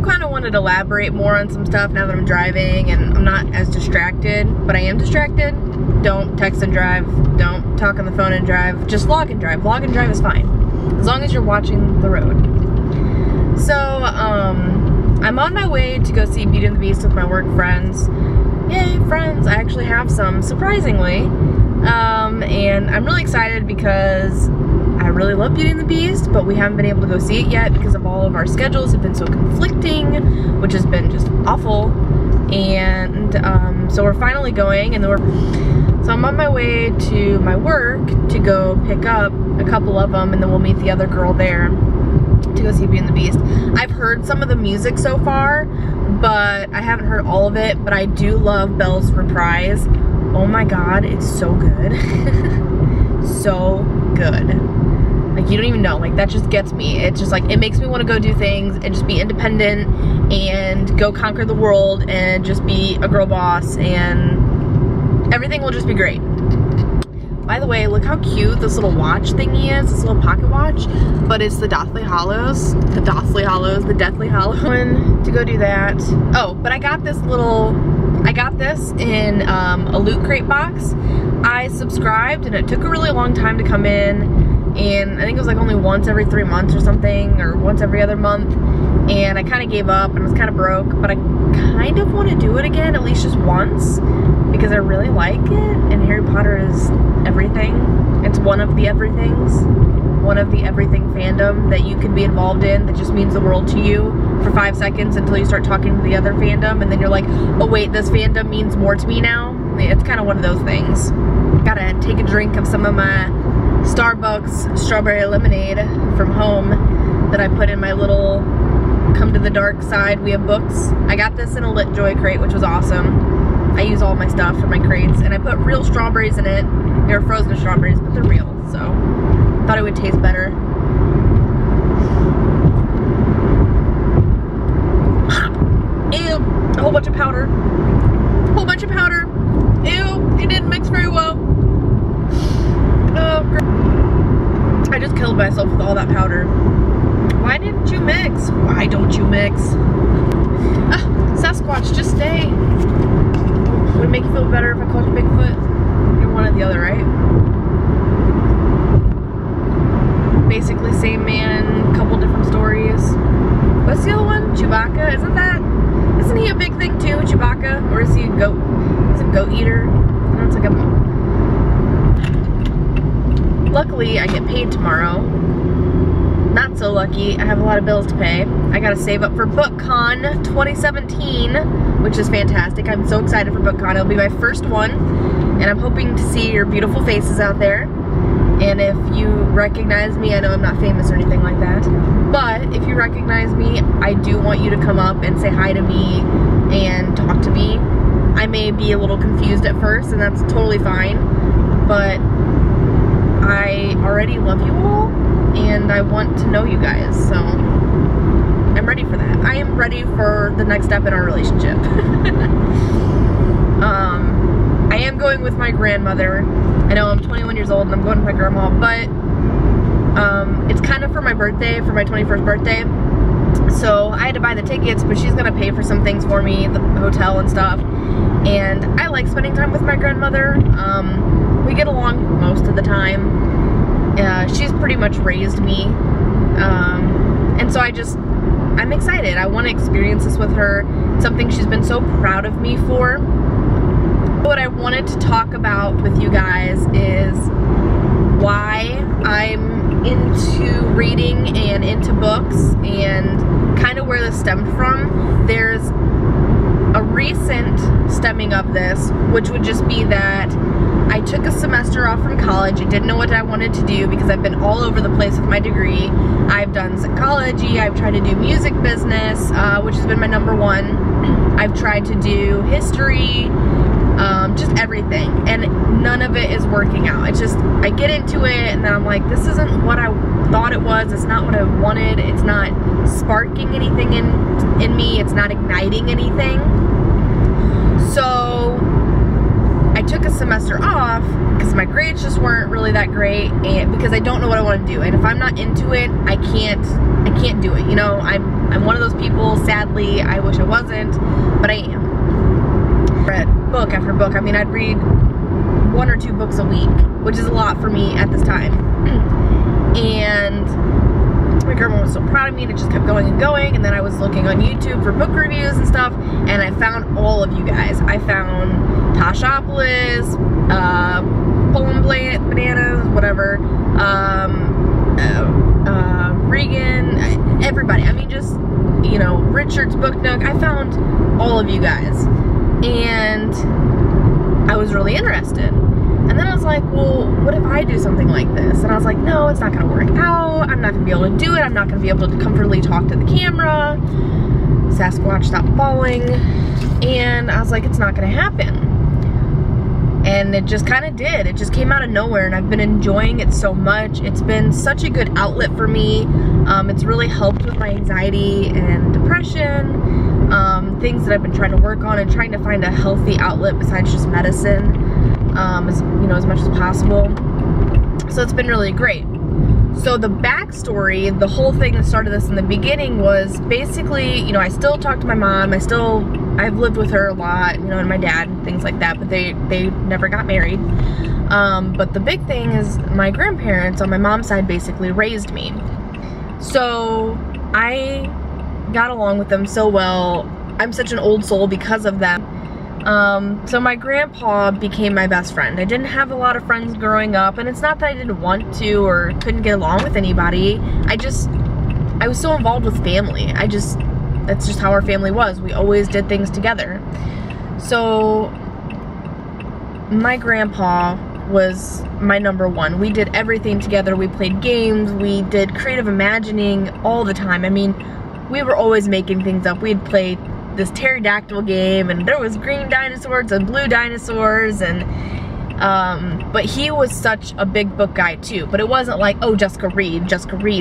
just kind of wanted to elaborate more on some stuff now that I'm driving and I'm not as distracted, but I am distracted. Don't text and drive. Don't talk on the phone and drive. Just vlog and drive. Vlog and drive is fine, as long as you're watching the road. So, I'm on my way to go see Beauty and the Beast with my work friends. Yay, friends! I actually have some, surprisingly. And I'm really excited because I really love Beauty and the Beast, but we haven't been able to go see it yet because of all of our schedules have been so conflicting, which has been just awful. And so we're finally going, and so I'm on my way to my work to go pick up a couple of them, and then we'll meet the other girl there to go see Beauty and the Beast. I've heard some of the music so far, but I haven't heard all of it, but I do love Belle's Reprise. Oh my god, it's so good. So good. Like, you don't even know, like, that just gets me. It's just like, it makes me want to go do things and just be independent and go conquer the world and just be a girl boss, and everything will just be great. By the way, look how cute this little watch thingy is, this little pocket watch, but it's the Deathly Hallows, the Deathly Hallows one to go do that. Oh, but I got this in a Loot Crate box. I subscribed and it took a really long time to come in, and I think it was like only once every 3 months or something, or once every other month, and I kind of gave up and was kind of broke, but I kind of want to do it again, at least just once, because I really like it, and Harry Potter is everything. It's one of the everythings, one of the everything fandom that you can be involved in that just means the world to you for 5 seconds until you start talking to the other fandom, and then you're like, oh wait, this fandom means more to me now. It's kind of one of those things. Gotta take a drink of some of my Starbucks strawberry lemonade from home that I put in my little Come to the Dark Side We Have Books. I got this in a LitJoy crate, which was awesome. I use all my stuff for my crates, and I put real strawberries in it. They're frozen strawberries, but they're real, so thought it would taste better. Ew, a whole bunch of powder. Whole bunch of powder. Ew, it didn't mix very well. Oh, I just killed myself with all that powder. Why didn't you mix? Why don't you mix? Ah, Sasquatch, just stay. Would it make you feel better if I called you Bigfoot? You're one or the other, right? Basically same man, couple different stories. What's the other one? Chewbacca? Isn't he a big thing too, Chewbacca? Or is he a goat? He's a goat eater? No, it's like a... Luckily, I get paid tomorrow. Not so lucky, I have a lot of bills to pay. I gotta save up for BookCon 2017, which is fantastic. I'm so excited for BookCon. It'll be my first one, and I'm hoping to see your beautiful faces out there. And if you recognize me, I know I'm not famous or anything like that, but if you recognize me, I do want you to come up and say hi to me and talk to me. I may be a little confused at first, and that's totally fine, but I already love you all, and I want to know you guys, so I'm ready for that. I am ready for the next step in our relationship. I am going with my grandmother. I know I'm 21 years old and I'm going with my grandma, but it's kind of for my birthday, for my 21st birthday. So I had to buy the tickets, but she's gonna pay for some things for me, the hotel and stuff. And I like spending time with my grandmother. We get along most of the time. She's pretty much raised me. And so I'm excited. I want to experience this with her. It's something she's been so proud of me for. What I wanted to talk about with you guys is why I'm into reading and into books, and kind of where this stemmed from. There's a recent stemming of this, which would just be that I took a semester off from college. I didn't know what I wanted to do because I've been all over the place with my degree. I've done psychology, I've tried to do music business, which has been my #1. I've tried to do history, just everything, and none of it is working out. It's just, I get into it and then I'm like, this isn't what I thought it was, it's not what I wanted, it's not sparking anything in me, it's not igniting anything. So I I took a semester off because my grades just weren't really that great, and because I don't know what I want to do, and if I'm not into it, I can't do it. You know, I'm one of those people, sadly. I wish I wasn't, but I am. Read book after book. I mean, I'd read 1 or 2 books a week, which is a lot for me at this time. And my grandma was so proud of me, and it just kept going and going. And then I was looking on YouTube for book reviews and stuff, and I found all of you guys. I found Tashapolis, Poem Bananas, whatever, Regan, everybody. I mean, just, you know, Richard's Book Nook. I found all of you guys, and I was really interested. And then I was like, well, what if I do something like this? And I was like, no, it's not gonna work out. I'm not gonna be able to do it. I'm not gonna be able to comfortably talk to the camera. Sasquatch stopped falling. And I was like, it's not gonna happen. And it just kind of did. It just came out of nowhere, and I've been enjoying it so much. It's been such a good outlet for me. It's really helped with my anxiety and depression, things that I've been trying to work on, and trying to find a healthy outlet besides just medicine, as much as possible. So it's been really great. So the backstory, the whole thing that started this in the beginning was basically, you know, I still talk to my mom. I've lived with her a lot, you know, and my dad and things like that, but they never got married. But the big thing is my grandparents on my mom's side basically raised me. So I got along with them so well. I'm such an old soul because of them. So my grandpa became my best friend. I didn't have a lot of friends growing up, and it's not that I didn't want to or couldn't get along with anybody. I was so involved with family. That's just how our family was. We always did things together. So my grandpa was my number one. We did everything together. We played games. We did creative imagining all the time. I mean, we were always making things up. We'd play this pterodactyl game, and there was green dinosaurs and blue dinosaurs, and but he was such a big book guy too. But it wasn't like, oh, Jessica read.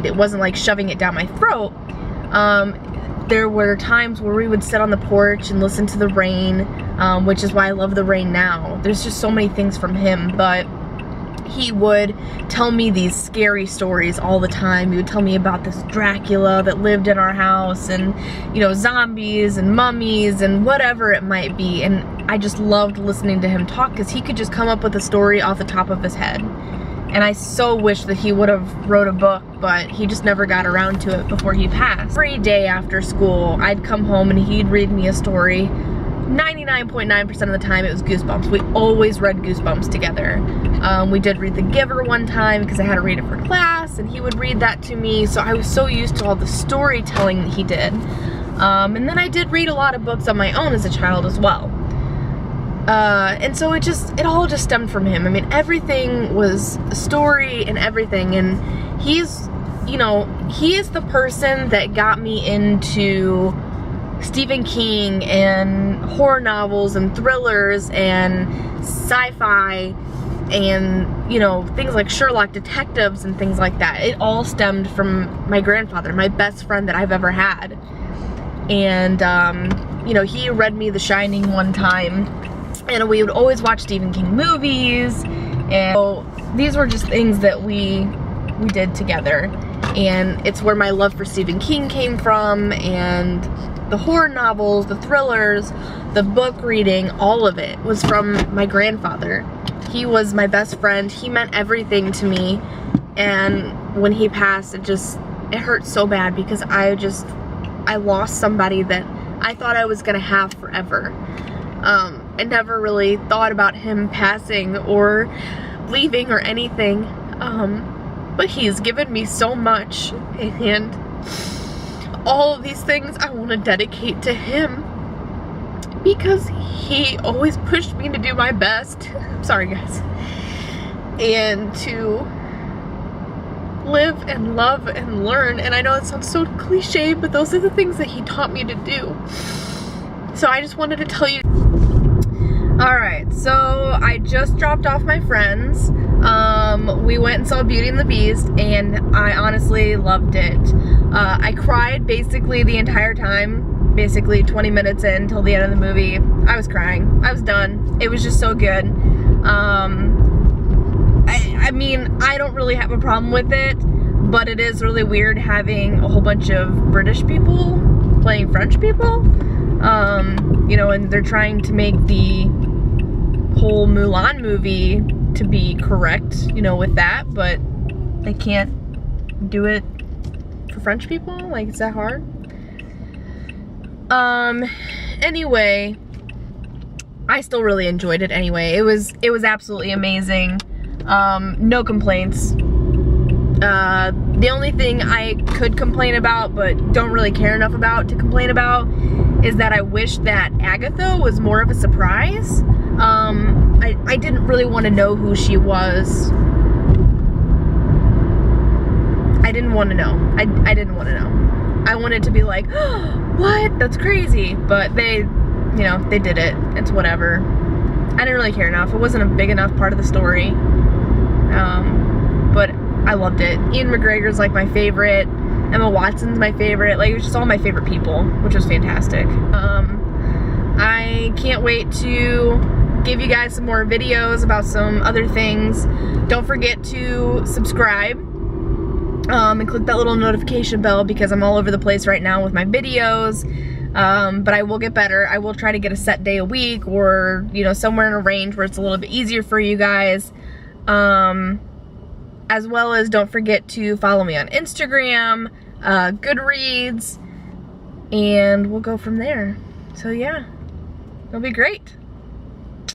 It wasn't like shoving it down my throat. There were times where we would sit on the porch and listen to the rain, which is why I love the rain now. There's just so many things from him, but he would tell me these scary stories all the time. He would tell me about this Dracula that lived in our house, and, you know, zombies and mummies and whatever it might be. And I just loved listening to him talk, because he could just come up with a story off the top of his head. And I so wish that he would have wrote a book, but he just never got around to it before he passed. Every day after school, I'd come home and he'd read me a story. 99.9% of the time it was Goosebumps. We always read Goosebumps together. We did read The Giver one time because I had to read it for class, and he would read that to me, so I was so used to all the storytelling that he did. And then I did read a lot of books on my own as a child as well. And so it all just stemmed from him. I mean, everything was a story and everything, and he is the person that got me into Stephen King and horror novels and thrillers and sci-fi and, you know, things like Sherlock detectives and things like that. It all stemmed from my grandfather, my best friend that I've ever had. And, you know, he read me The Shining one time, and we would always watch Stephen King movies, and so these were just things that we did together. And it's where my love for Stephen King came from, and the horror novels, the thrillers, the book reading, all of it was from my grandfather. He was my best friend. He meant everything to me. And when he passed, it hurt so bad, because I lost somebody that I thought I was gonna have forever. I never really thought about him passing or leaving or anything. But he's given me so much, and all of these things I want to dedicate to him, because he always pushed me to do my best. Sorry guys. And to live and love and learn. And I know it sounds so cliche, but those are the things that he taught me to do. So I just wanted to tell you. Alright, so I just dropped off my friends. We went and saw Beauty and the Beast, and I honestly loved it. I cried basically the entire time, basically 20 minutes in till the end of the movie. I was crying. I was done. It was just so good. I mean, I don't really have a problem with it, but it is really weird having a whole bunch of British people playing French people. You know, and they're trying to make the whole Mulan movie to be correct, you know, with that, but they can't do it for French people? Like, is that hard? Anyway, I still really enjoyed it anyway. It was absolutely amazing. No complaints. The only thing I could complain about, but don't really care enough about to complain about, is that I wish that Agatha was more of a surprise. I didn't really want to know who she was. I didn't want to know. I didn't want to know. I wanted to be like, oh, what? That's crazy. But they, you know, they did it. It's whatever. I didn't really care enough. It wasn't a big enough part of the story. But I loved it. Ian McGregor's like my favorite. Emma Watson's my favorite. Like, it was just all my favorite people, which was fantastic. I can't wait to give you guys some more videos about some other things. Don't forget to subscribe. And click that little notification bell because I'm all over the place right now with my videos. But I will get better. I will try to get a set day a week, or, you know, somewhere in a range where it's a little bit easier for you guys. As well as don't forget to follow me on Instagram, Goodreads, and we'll go from there. So yeah, it'll be great.